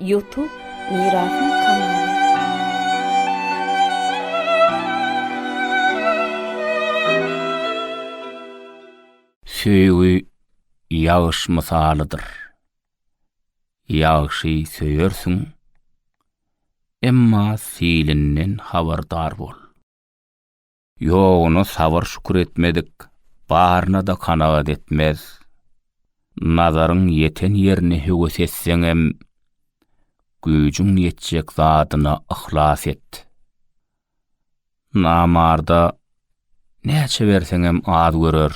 YouTube Mirasın kanalı. Söýgü ýağış mysalydyr. Ýağşy söýersiň, emma silinden habardar bol. Ýoguny sabar şükür etmedik, barına da kanaat etmez. Nazaryň yeten ýerine höwes etseňem, güýjüň ýetjek zadyna ihlas et. Namarda näçe berseňem az görür.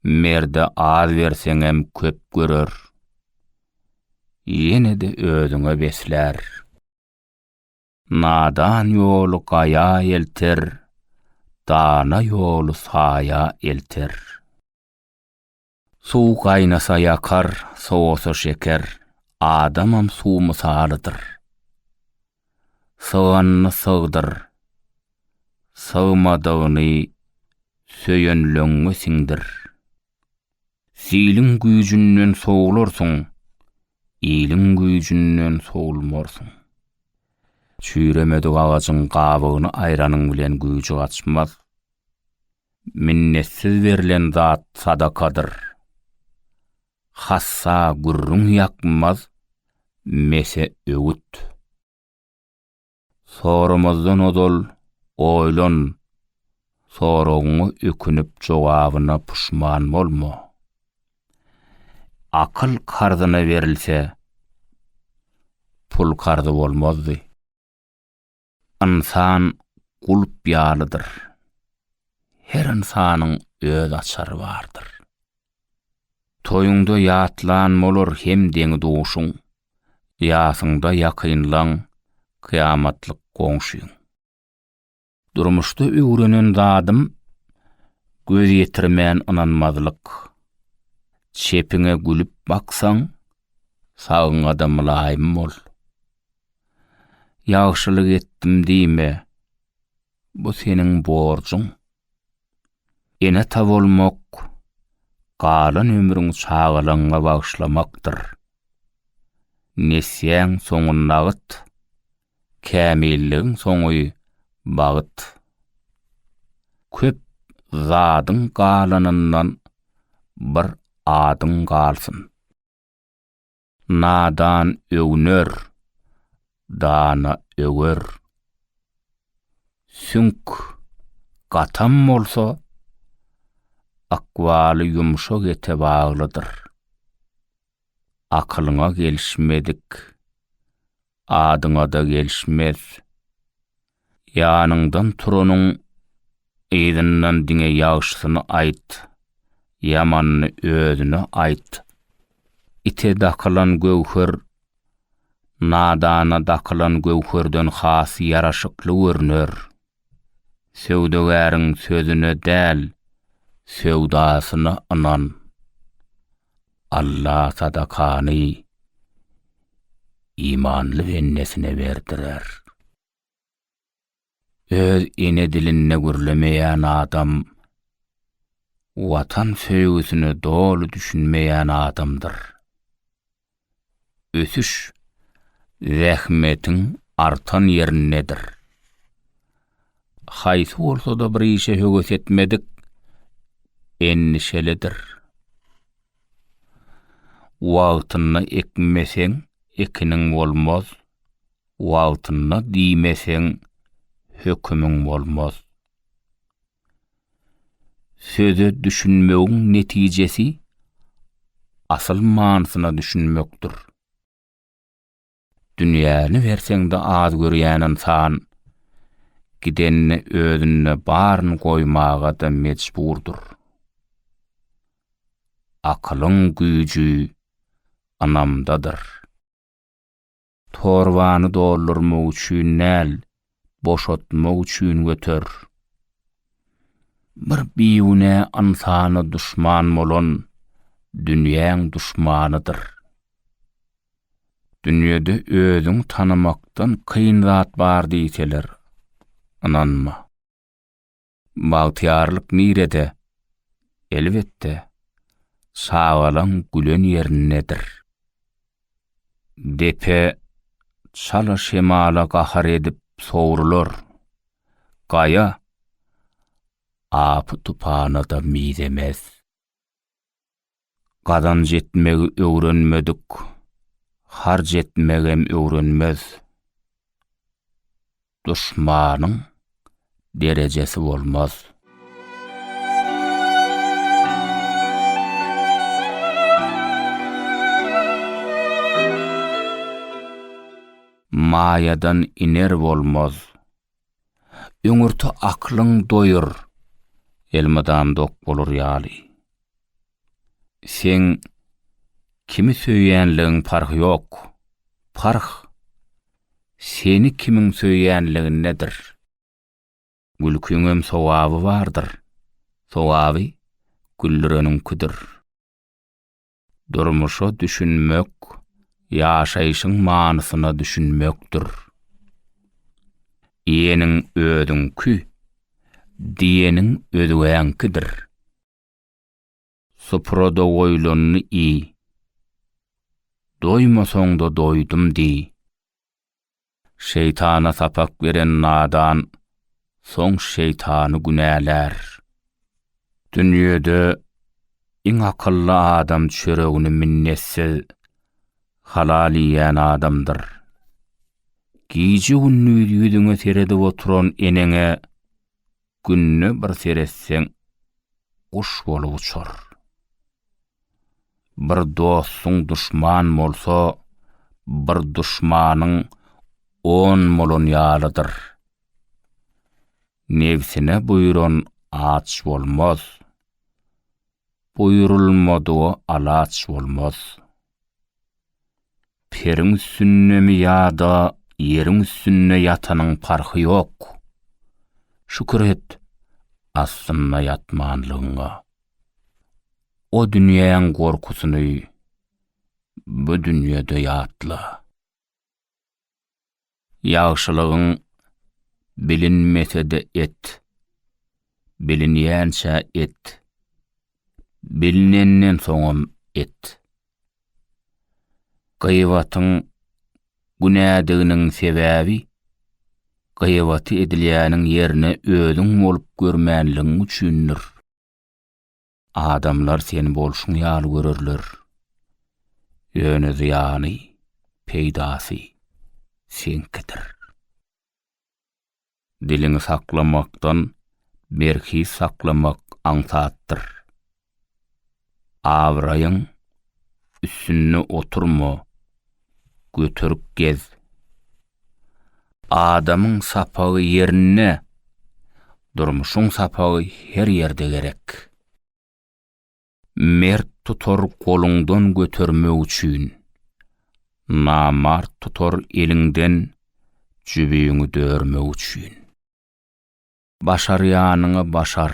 Merde az berseňem köp görür. Ýene de özüňe besler. Nadan ýolu gaýa elter, dana ýolu saýa elter. Suw gaýnasa ýakar, soğusa şeker, adamam suw mysalydyr. Sığanyny sığdyr, sığmadygyny söýenleňe siňdir. Silin güýjünden soğularsyň, iliň güýjünden soğulmarsyň. Çüýremedik agajyň gabygyny aýranyň bilen güýji gaçmaz. Minnetsiz berilen zat sadakadyr. Hassa gürrüň ýakmaz, mese öwüt. Soramazdan odol, oýlan, soragyňy ökünüp jogabyna puşman bolma. Akyl karzyna berilse, pul karzy bolmazdy. İnsan gulp ýalydyr. Her insanyň öz açary bardyr. Toýuňda ýatlan bolar hem deňi duşuň, ýasyňda ýakynlaň kıyamatlyk goňşuň. Durmuşda öwrenen zadym, göz ýetirmän inanmazlyk. Çepiňe gülüp baksaň, sagyňa da mülaýym bol. Ýagşylyk etdim diýme, bu seniň borjuň. Ene ta bolmak, galan ömrüň çağalaňa bagşlamakdyr. Nesýäň soňun nagyt, kämilligiň soňy bagyt. Köp zadyň galanyndan bir adyň galsyn. Nadan öwner, dana öwer. Sünk gatam bolsa, akwaly ýumşak ete baglydyr. Akylyňa gelişmedik, adyňa da gelişmez. Ýanyňdan turanyň eýdinden diňe ýagşysyny aýt, ýamanyny özüne aýt. Ite dakylan göwher, nadana dakylan göwherden has ýaraşykly görner. Söwdegäriň sözüne däl, söwdasyna inan. Allah sadakany imanly bennesine berdirer. Öz ene diline gürlemeýän adam, watan söýgüsini dolu düşünmeýän adamdyr. Ösüş, rahmetiň artan ýerindedir. Haýsy bolsa da bir işe höwes etmedik, endişelidir. Wagtyny ekmeseň, ekiniň bolmaz. Wagtyny diýmeseň, hökümüň bolmaz. Söze düşünmegiň netijesi asyl manysyna düşünmekdir. Dünýäni berseň-de az görýän insan, gidenni özüne baryny goýmaga da mejburdur. Akylyň güýji anamdadyr. Torbany doldurmak üçin näl, boşatmak üçin götür. Bir biýune insany düşman bolan dünýäň düşmanydyr. Dünýede özüň tanymakdan kyn zat bar diýseler, inanma. Bagtyarlyk nirede? Elbetde, sağalan gülen ýerindedir. Depe çala şemala gahar edip soğurulur. Gaya apı tupana da midemez. Gadan jetmegi öwrenmedik. Har jetmegem öwrenmez. Duşmanyň derecesi bolmaz. Mayadan iner bolmaz. Öňürti aklyň doyur. Elmadam dok bolur ýaly. Sen kimi söýýänligiň farky ýok. Fark seni kimiň söýýänligi nedir? Gülküňem sowaby bardyr. Sowaby güllüreninikidir. Durmuşa düşünmek, ýaşaýyşyň manysyna düşünmekdir. Ýeniň ödüňkü, diýeniň ödüňkidir. Soprada oýlanyny iyi. Doýmasaň da doýdum di. Şeytana sapak beren nadan, soň şeytany günäler. Dünýede iň akylly adam çöregini minnetsiz halal ýan adamdyr. Giýji günni ýüzüňe seredip oturan eneňe günni bir seretseň guş bolup uçar. Bir dostuň duşman bolsa, bir duşmanyň 10 molon ýalydyr. Nefsine buyuran aç bolmaz. Buyurulmadygy alaç bolmaz. Periň üstünnemi ýa-da ýeriň üstünne ýatanyň farky ýok. Şükür et aslynda ýatmanlygyňa. O dünýäň gorkusyny bu dünýede ýatla. Ýagşylygyň bilinmese de et. Bilinýänçä et. Bilinenden soňam et. Gıywatyň günädiginiň sebäbi gıywaty edilýäniň ýerine özüň bolup görmänligiň üçindir. Adamlar seni bolşuň ýaly görürler. Ýöne ýany peýdasy senkidir. Dilini saklamakdan berki saklamak aňsatdyr. Awraýyň üstünne oturma, götürüp gez. Adamyň sapagy ýerine, durmuşyň sapagy her ýerde gerek. Mert tutor goluňdan götürmek üçin, namart tutor eliňden jübüňi dörmek üçin. Başarýanyňy başar.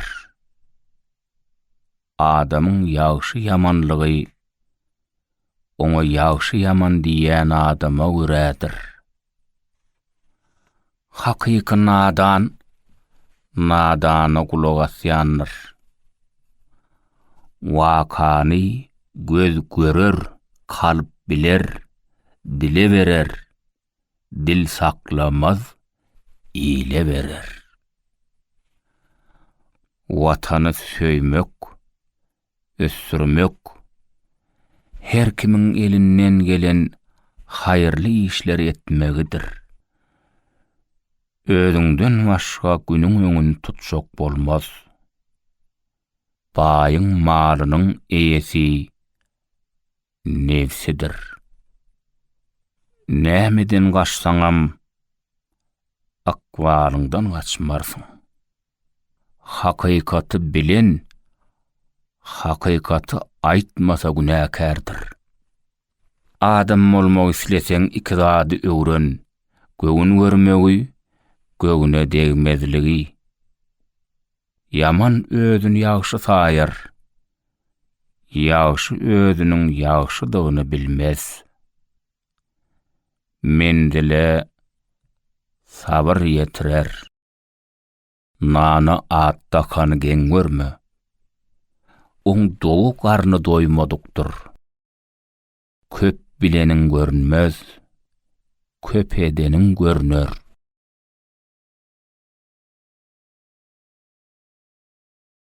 Adamyň ýagşy ýamanlygy oňa ýagşy ýaman diýen adama görädir. Hakyky nadan, nadana kulak asýandyr. Wakany göz görür, kalp biler, dile berer, dil saklamaz, ile berer. Watany söýmek, össürmek, her kimiň elinden gelen haýyrly işler etmegidir. Özüňden başga günüň öňüni tutjak bolmaz. Baýyň malynyň eýesi nefsidir. Nämeden gaçsaňam akwalyňdan gaçmarsyň. Hakykaty bilen, hakykaty aýtmasa günäkärdir. Adam bolmak isleseň iki zady öwren, göwün görmegi, göwüne degmezligi. Yaman özüni ýagşy saýar. Ýagşy özüniň ýagşydygyny bilmez. Mendele sabr ýetirer. Nana atda kany geňwerme. Oň dowu garny doýmadykdyr. Köp bilenin görünmez, köp edenin görünör.